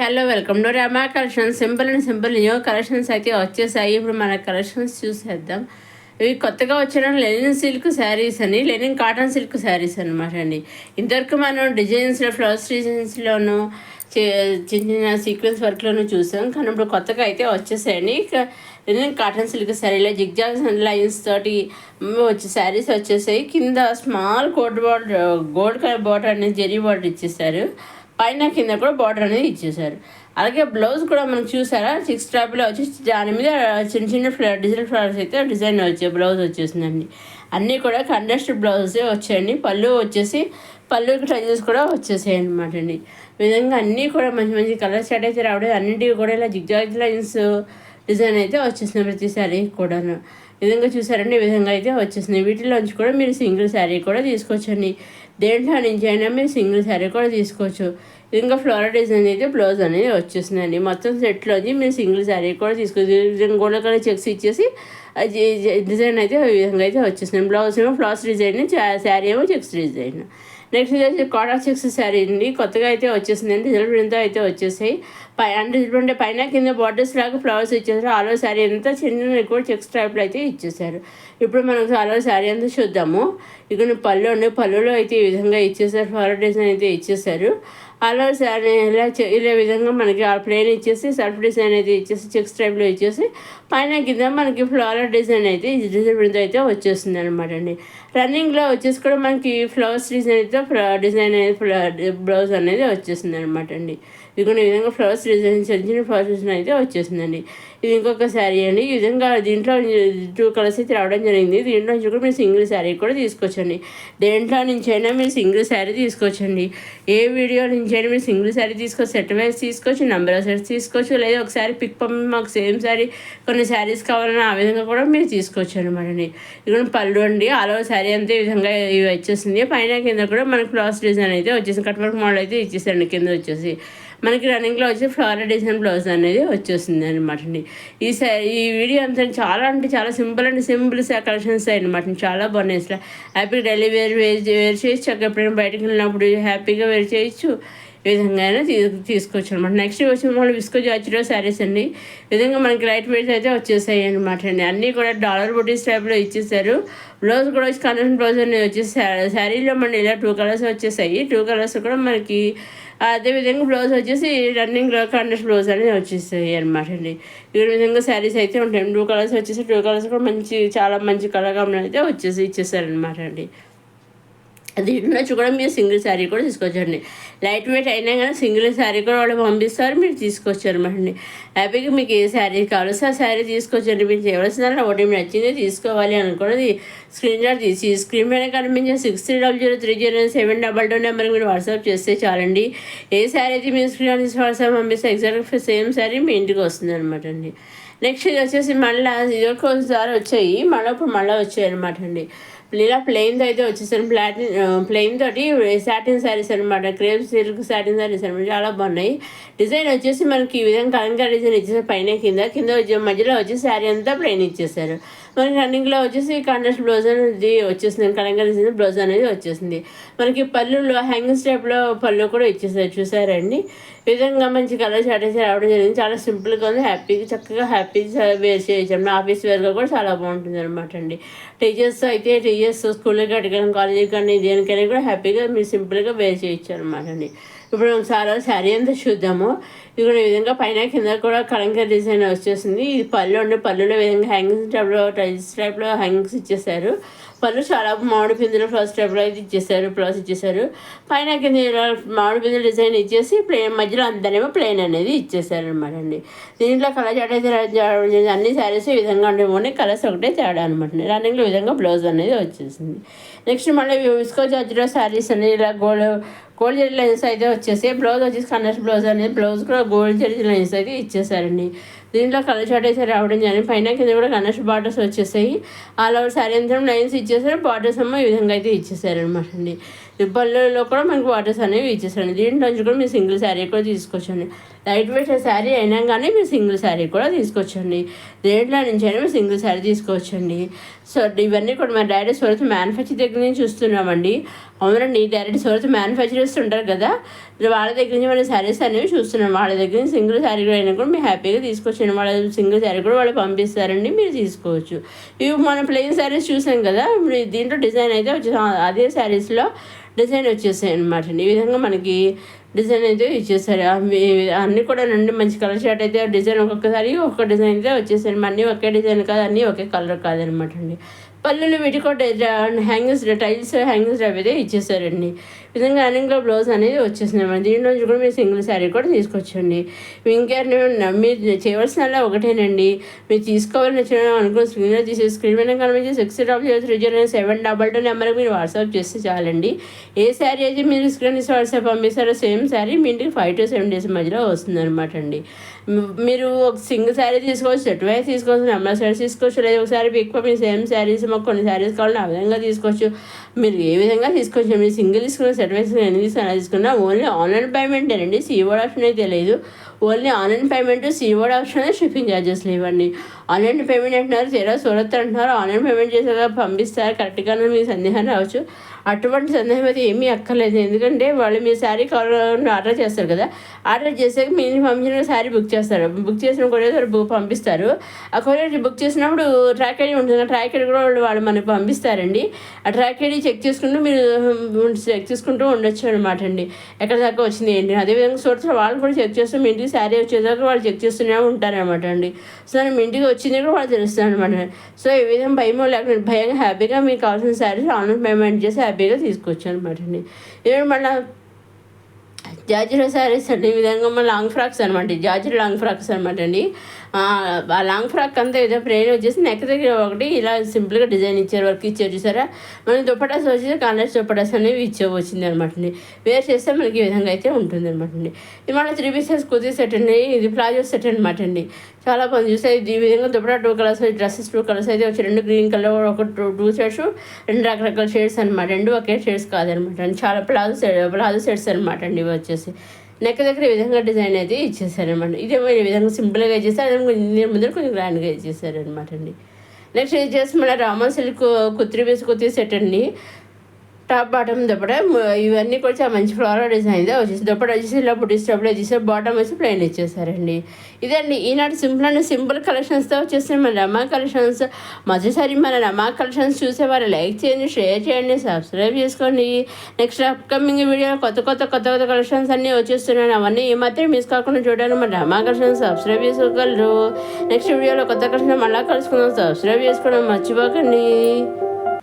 Hello welcome to Rama collections. Simple and simple new collections అయితే వచ్చేసాయి. ఇప్పుడు మన కలెక్షన్స్ చూసేద్దాం. ఇవి కొత్తగా వచ్చిన లెనిన్ సిల్క్ శారీస్ అని, లెనిన్ కాటన్ సిల్క్ శారీస్ అనమాట అండి. ఇంతవరకు మనం డిజైన్స్లో, ఫ్లవర్స్ డిజైన్స్లోను, చిన్న చిన్న సీక్వెన్స్ వర్క్లోనూ చూసాం. కానీ ఇప్పుడు కొత్తగా అయితే వచ్చేసాయండి. లెనిన్ కాటన్ సిల్క్ శారీలో జిగ్జాగ్ లైన్స్ తోటి వచ్చే శారీస్ వచ్చేసాయి. కింద స్మాల్ గోల్డ్ కలర్ బార్డర్ అనేది జెరీ బార్డర్ ఇచ్చేసారు. పైన కింద కూడా బార్డర్ అనేది ఇచ్చేసారు. అలాగే బ్లౌజ్ కూడా మనం చూసారా, 6 స్ట్రాప్లో వచ్చి దాని మీద చిన్న చిన్న డిజిటల్ ఫ్లవర్స్ అయితే డిజైన్ వచ్చే బ్లౌజ్ వచ్చేసిందండి. అన్నీ కూడా కండెస్డ్ బ్లౌజే వచ్చాయండి. పళ్ళు వచ్చేసి పళ్ళుకి టచెస్ కూడా వచ్చేసాయి అనమాట అండి. ఈ విధంగా అన్నీ కూడా మంచి మంచి కలర్ షర్ట్ అయితే రావడం, అన్నింటికి కూడా ఇలా జిగ్జాగ్ లైన్స్ డిజైన్ అయితే వచ్చేసింది ప్రతి శారీ కూడాను. ఈ విధంగా చూసారండి, ఈ విధంగా అయితే వచ్చేసింది. వీటిలోంచి కూడా మీరు సింగిల్ శారీ కూడా తీసుకోవచ్చండి. దేంట్లో నుంచి అయినా మీరు సింగిల్ శారీ కూడా తీసుకోవచ్చు. ఇంకా ఫ్లోరల్ డిజైన్ అయితే బ్లౌజ్ అనేది వచ్చేసిందండి. మొత్తం సెట్లోంచి మీరు సింగిల్ శారీ కూడా తీసుకోవచ్చు. గోల్డ్ కలర్ చెక్స్ ఇచ్చేసి డిజైన్ అయితే ఈ విధంగా అయితే వచ్చేసింది. బ్లౌజ్ ఏమో ఫ్లవర్స్ డిజైన్, శారీ ఏమో చెక్స్ డిజైన్. నెక్స్ట్ వచ్చేసి కాటన్ చెక్స్ శారీ అండి. కొత్తగా అయితే వచ్చేసిందండి. డిజిటల్ ప్రింట్తో అయితే వచ్చేసాయి. అంటే పైన కింద బార్డర్స్ లాగా ఫ్లవర్స్ ఇచ్చేసారు. ఆలో శారీ అంతా చిన్న కూడా చెక్స్ టైప్లో అయితే ఇచ్చేసారు. ఇప్పుడు మనం ఆలో శారీ అంతా చూద్దాము. ఇక్కడ పళ్ళు ఉండే పళ్ళులో అయితే ఈ విధంగా ఇచ్చేసారు. ఫ్లవర్ డిజైన్ అయితే ఇచ్చేసారు. అలా శారీ ఇలా విధంగా మనకి ఆ ప్లేన్ ఇచ్చేసి సెల్ఫ్ డిజైన్ అయితే ఇచ్చేసి చెక్స్ టైప్లో ఇచ్చేసి పైన కింద మనకి ఫ్లవర్ డిజైన్ అయితే డిజైన్ ప్రింట్ అయితే వచ్చేస్తుంది అనమాట అండి. రన్నింగ్లో వచ్చేసి కూడా మనకి ఫ్లవర్స్ డిజైన్ అయితే డిజైన్ అనేది బ్లౌజ్ అనేది వచ్చేసింది అనమాట అండి. ఇదిగోండి ఈ విధంగా ఫ్లవర్స్ డిజైన్, చిన్న చిన్న ఫ్లవర్స్ డిజైన్ అయితే వచ్చేసిందండి. ఇది ఇంకొక శారీ అండి. ఈ విధంగా దీంట్లో 2 కలర్స్ అయితే రావడం జరిగింది. దీంట్లో నుంచి కూడా మీరు సింగిల్ శారీ కూడా తీసుకోవచ్చండి. దేంట్లో నుంచి అయినా మీరు సింగిల్ శారీ తీసుకోవచ్చండి. ఏ వీడియో నుంచి అయినా మీరు సింగిల్ శారీ తీసుకోవచ్చు, సెట్ వైజ్ తీసుకోవచ్చు, నెంబర్ ఆఫ్ సెట్స్ తీసుకోవచ్చు, లేదా ఒకసారి పిక్ పంపి మాకు సేమ్ శారీ కొన్ని శారీస్ కావాలన్నా ఆ విధంగా కూడా మీరు తీసుకోవచ్చు అనమాట అండి. ఇక్కడ పళ్ళు అండి, ఆల్ ఓవర్ శారీ అంతే ఈ విధంగా ఇవి వచ్చేసింది. పైన కింద కూడా మనకి ఫ్లవర్స్ డిజైన్ అయితే వచ్చేసింది. కట్ వర్క్ మోడల్ అయితే ఇచ్చేసండి. కింద వచ్చేసి మనకి రన్నింగ్లో వచ్చి ఫ్లవర్ డిజైన్ బ్లౌజ్ అనేది వచ్చేస్తుంది అనమాట అండి. ఈ వీడియో అంతా చాలా అంటే చాలా సింపుల్ అండ్ సింపుల్ కలెక్షన్స్ అనమాట. చాలా బాగున్నాయి. అసలు హ్యాపీగా డైలీ వేర్ చేయొచ్చు. ఎప్పుడైనా బయటకు వెళ్ళినప్పుడు హ్యాపీగా వేర్ చేయొచ్చు. ఈ విధంగా అయినా తీసుకోవచ్చు అనమాట. నెక్స్ట్ వచ్చి మళ్ళీ విస్కో జార్జెట్లో శారీస్ అండి. ఈ విధంగా మనకి లైట్ వెయిట్స్ అయితే వచ్చేసాయి అనమాట అండి. అన్నీ కూడా డాలర్ బుటీస్ టైప్లో ఇచ్చేసారు. బ్లౌజ్ కూడా వచ్చి కలర్ బ్లౌజ్ అనేది వచ్చేసి శారీలో మనకి ఇలా 2 కలర్స్ వచ్చేసాయి. 2 కలర్స్ కూడా మనకి అదేవిధంగా బ్లౌజ్ వచ్చేసి రన్నింగ్ కాంట్రాస్ట్ బ్లౌజ్ అనేది వచ్చేసాయి అనమాట అండి. ఈ విధంగా శారీస్ అయితే ఉంటాయి. 2 కలర్స్ వచ్చేసి 2 కలర్స్ కూడా చాలా మంచి కలర్ కాంబినేషన్ అయితే ఇచ్చేసారనమాట అండి. దీంట్లో కూడా మీరు సింగిల్ శారీ కూడా తీసుకోవచ్చండి. లైట్ వెయిట్ అయినా కానీ సింగిల్ శారీ కూడా వాళ్ళు పంపిస్తారు, మీరు తీసుకోవచ్చు అనమాట అండి. హ్యాపీగా మీకు ఏ శారీ కావాలో ఆ శారీ తీసుకోవచ్చండి. మీరు చేయవలసిన ఒకటి మీరు నచ్చింది తీసుకోవాలి అనుకున్నది స్క్రీన్ షాట్ తీసి స్క్రీన్ పైన కనిపించే 6300300722 నెంబర్కి మీరు వాట్సాప్ చేస్తే చాలండి. ఏ శారీ అయితే మీరు స్క్రీన్ షాట్ తీసి వాట్సాప్ పంపిస్తే ఎగ్జాక్ట్గా సేమ్ శారీ మీ ఇంటికి వస్తుంది అనమాట అండి. నెక్స్ట్ వచ్చేసి మళ్ళీ ఇదొకసారి వచ్చాయి, మళ్ళీ వచ్చాయి అనమాట అండి. ఇలా ప్లెయిన్తో అయితే వచ్చేసాను. ప్లెయిన్ తోటి సాటిన్ శారీస్ అనమాట. క్రేప్ సిల్క్ సాటిన్ శారీస్ అనమాట. చాలా బాగున్నాయి. డిజైన్ వచ్చేసి మనకి ఈ విధంగా కలంకారీ డిజైన్ ఇచ్చేసారు. పైన కింద మధ్యలో వచ్చి శారీ అంతా ప్లెయిన్ ఇచ్చేసారు. మనకి రన్నింగ్లో వచ్చేసి కాంట్రాస్ట్ బ్లౌజ్ అనేది వచ్చేసింది. కలంకారీ డిజైన్ బ్లౌజ్ అనేది వచ్చేసింది. మనకి పళ్ళులో హ్యాంగింగ్ స్టైప్లో పళ్ళు కూడా ఇచ్చేసారు. చూసారండి, ఈ విధంగా మంచి కలర్ షార్ట్ అయితే రావడం జరిగింది. చాలా సింపుల్గా ఉంది. చక్కగా వేర్ చేయొచ్చు. ఆఫీస్ వేర్గా కూడా చాలా బాగుంటుంది అనమాట అండి. టీచర్స్ స్కూల్కి అడిగాను, కాలేజీకి కానీ దేనికైనా కూడా హ్యాపీగా మీరు సింపుల్గా వేర్ చేయొచ్చు అనమాట అండి. ఇప్పుడు శారీ అంతా చూద్దాము. ఇది ఈ విధంగా పైన కింద కూడా కలంకారీ డిజైన్ వచ్చేసింది. ఇది పళ్ళులో విధంగా హ్యాంగింగ్స్ టైప్లో హ్యాంగింగ్స్ ఇచ్చేసారు. పళ్ళు చాలా మామిడి పిందులు ఫ్లవర్స్ టైప్లో అయితే ఇచ్చేసారు. పైన కింద మామిడి పిందులు డిజైన్ ఇచ్చేసి మధ్యలో అంతానేమో ప్లెయిన్ అనేది ఇచ్చేసారు అనమాట అండి. దీంట్లో కలర్ చాట్ అయితే అన్ని శారీస్ ఈ విధంగా ఉండే కలర్స్ ఒకటే తేడా అనమాట అండి. రన్నింగ్లో ఈ విధంగా బ్లౌజ్ అనేది వచ్చేసింది. నెక్స్ట్ మళ్ళీ విస్కో జార్జెట్లో శారీస్ అనేది ఇలా గోల్డ్ జరీ లైన్స్ అయితే వచ్చేసి బ్లౌజ్ వచ్చేసి కన్నర్స్ బ్లౌజ్ అనేది బ్లౌజ్ కూడా గోల్డ్ జరీ లైన్స్ అయితే ఇచ్చేసారండి. దీంట్లో కలర్ చార్ట్ అయితే రావడం జరిగింది. పైన కింద కూడా గణేష్ బార్డర్స్ వచ్చేసాయి. ఆల్ ఓవర్ శారీ అంతా లైన్స్ ఇచ్చేసారు. బార్డర్స్ ఏమో ఈ విధంగా అయితే ఇచ్చేసారు అనమాట అండి. పళ్ళులో కూడా మనకి బార్డర్స్ అనేవి ఇచ్చేసారండి. దీంట్లో నుంచి కూడా మీరు సింగిల్ శారీ కూడా తీసుకొచ్చండి. లైట్ వెయిట్ శారీ అయినా కానీ మీరు సింగిల్ శారీ కూడా తీసుకొచ్చండి. దేంట్లో నుంచి అయినా మీరు సింగిల్ శారీ తీసుకోవచ్చండి. సో ఇవన్నీ కూడా మన డైరెక్ట్ సూరత్ మ్యానుఫ్యాక్చర్ దగ్గర నుంచి చూస్తున్నామండి. అవునండి, డైరెక్ట్ సూరత్ మ్యానుఫ్యాక్చరర్స్ ఉంటారు కదా, వాళ్ళ దగ్గర నుంచి మన శారీస్ అనేవి చూస్తున్నాం. వాళ్ళ దగ్గర నుంచి సింగిల్ శారీ అయినా కూడా మీరు హ్యాపీగా తీసుకొచ్చండి. వాళ్ళ సింగిల్ శారీ కూడా వాళ్ళు పంపిస్తారండి, మీరు తీసుకోవచ్చు. ఇవి మన ప్లెయిన్ శారీస్ చూసాం కదా, ఇప్పుడు దీంట్లో డిజైన్ అయితే వచ్చేసి అదే శారీస్లో డిజైన్ వచ్చేసాయి అనమాట. ఈ విధంగా మనకి డిజైన్ అయితే ఇచ్చేసారు. అన్నీ కూడా నండి మంచి కలర్ షార్ట్ అయితే డిజైన్ ఒక్కొక్కసారి ఒక్కొక్క డిజైన్ అయితే వచ్చేసారు. అన్నీ ఒకే డిజైన్ కాదు, అన్నీ ఒకే కలర్ కాదనమాట అండి. పళ్ళులు వీటి కూడా హ్యాంగింగ్స్ టైల్స్ హ్యాంగింగ్స్ అవి అయితే ఇచ్చేసారండి. ఈ విధంగా రన్నింగ్లో బ్లౌజ్ అనేది వచ్చేసింది. దీంట్లో నుంచి కూడా మీరు సింగిల్ శారీ కూడా తీసుకొచ్చండి. ఇంకేమైనా మీరు చేయవలసిన ఒకటేనండి, మీరు తీసుకోవాలని వచ్చిన అనుకున్న స్క్రీన్లో తీసి స్క్రీన్ మీద కనిపించి 60003722 నెంబర్కి మీరు వాట్సాప్ చేస్తే చాలండి. ఏ శారీ అయితే మీరు స్క్రీన్ తీసి వాట్సాప్ పంపిస్తారో సేమ్ శారీ మీ ఇంటికి 5 to 7 days మధ్యలో వస్తుంది అనమాట అండి. మీరు ఒక సింగిల్ శారీ తీసుకోవచ్చు, సెట్ వైజ్ తీసుకోవచ్చు, నెంబర్ శారీస్ తీసుకోవచ్చు, లేదా ఒకసారి ఎక్కువ మీరు సేమ్ శారీస్ మాకు కొన్ని శారీస్ కావాలని ఆ విధంగా తీసుకోవచ్చు. మీరు ఏ విధంగా తీసుకోవచ్చు. మీరు సింగిల్ తీసుకున్న సెట్ వైజ్ ఎన్ని తీసుకున్నా ఓన్లీ ఆన్లైన్ పేమెంటేనండి, సీఓడ్ ఆప్షన్ అయితే లేదు. Only online payment, COD option, shipping charges లేవండి. ఆన్లైన్ పేమెంట్ అంటున్నారు, తీరా సూరత్ అంటున్నారు, ఆన్లైన్ పేమెంట్ చేసాక పంపిస్తారు కరెక్ట్గానే మీకు సందేహం రావచ్చు. అటువంటి సందేహం అయితే ఏమీ అక్కర్లేదు. ఎందుకంటే వాళ్ళు మీ శారీ కావాలని ఆర్డర్ చేస్తారు కదా, ఆర్డర్ చేసాక మీ పంపించిన శారీ బుక్ చేస్తారు. బుక్ చేసిన కొరియర్ పంపిస్తారు. ఆ కొరియర్ బుక్ చేసినప్పుడు ట్రాక్ ఐడి ఉంటుంది, ట్రాక్ ఐడి కూడా వాళ్ళు మనకు పంపిస్తారండి. ఆ ట్రాక్ ఐడి చెక్ చేసుకుంటూ మీరు చెక్ చేసుకుంటూ ఉండొచ్చు అనమాట అండి, ఎక్కడ దాకా వచ్చింది ఏంటి. అదేవిధంగా సూరత్లో వాళ్ళు కూడా చెక్ చేస్తూ మీ ఇంటికి శారీ వచ్చేదాకా వాళ్ళు చెక్ చేస్తూనే ఉంటారనమాట అండి. సో మీ ఇంటికి వచ్చింది కూడా వాళ్ళు తెలుస్తుంది అనమాట. సో ఈ విధంగా భయం లేకుండా భయంగా హ్యాపీగా మీకు కావాల్సిన శారీస్ ఆన్లైన్ పేమెంట్ చేసి హ్యాపీగా తీసుకోవచ్చు అనమాట అండి. ఇవి మళ్ళీ జార్జెట్ శారీస్ అండి. ఈ విధంగా మన లాంగ్ ఫ్రాక్స్ అనమాట, జార్జెట్ లాంగ్ ఫ్రాక్స్ అనమాట అండి. ఆ లాంగ్ ఫ్రాక్ అంతా ఏదో ప్లెయిన్ వచ్చేసి నెక్ దగ్గర ఒకటి ఇలా సింపుల్గా డిజైన్ ఇచ్చారు, వర్క్ ఇచ్చారు చూసారా. మనం దుప్పటాస్ వచ్చేసి కాంట్రాస్ట్ దుప్పటాస్ అనేవి వచ్చింది అనమాట అండి. వేర్ చేస్తే మనకి ఈ విధంగా అయితే ఉంటుంది అనమాట అండి. ఇది మన 3 pieces కుర్తీ సెట్ అండి. ఇది ప్లాజో సెట్ అనమాట అండి. చాలా బాగుంది చూస్తే. ఈ విధంగా దుప్పటా 2 colours, డ్రెస్సెస్ 2 colours అయితే వచ్చి 2 green కలర్, ఒక 2 షేడ్స్, 2 రకరకాల షేడ్స్ అనమాట. 2 ఒకే షేడ్స్ కాదనమాట అండి. చాలా ప్లాజో సెట్స్ అనమాట అండి. ఇవి వచ్చేసి నెక్ దగ్గర ఈ విధంగా డిజైన్ అయితే ఇచ్చేసారనమాట. ఇదేమో ఈ విధంగా సింపుల్గా ఇచ్చేసారు, అదే కొంచెం ముందర కొంచెం గ్రాండ్గా ఇచ్చేసారనమాట అండి. నెక్స్ట్ ఇది చేసి మళ్ళీ రామన్ సిల్క్ కుర్తీ సెట్ అండి. టాప్ బాటమ్ దుప్పట ఇవన్నీ కూడా చాలా మంచి ఫ్లోరల్ డిజైన్తో వచ్చేసి దుప్పట వచ్చేసి ఇలా బుట్టి స్టెప్లో వచ్చేసి బాటమ్ వచ్చి ప్లెయిన్ ఇచ్చేసారండి. ఇదండి ఈనాటి సింపుల్ కలెక్షన్స్తో వచ్చేసి మన రమా కలెక్షన్స్. మొదటిసారి మన రమా కలెక్షన్స్ చూసేవారు లైక్ చేయండి, షేర్ చేయండి, సబ్స్క్రైబ్ చేసుకోండి. నెక్స్ట్ అప్కమింగ్ వీడియోలో కొత్త కలెక్షన్స్ అన్నీ వచ్చేస్తున్నాను. అవన్నీ ఏమాత్రం మిస్ కాకుండా చూడడానికి మన రమా కలెక్షన్స్ సబ్స్క్రైబ్ చేసుకోగలరు. నెక్స్ట్ వీడియోలో కొత్త కలెక్షన్ మళ్ళీ కలుసుకుందాం. సబ్స్క్రైబ్ చేసుకోవడం మర్చిపోకండి.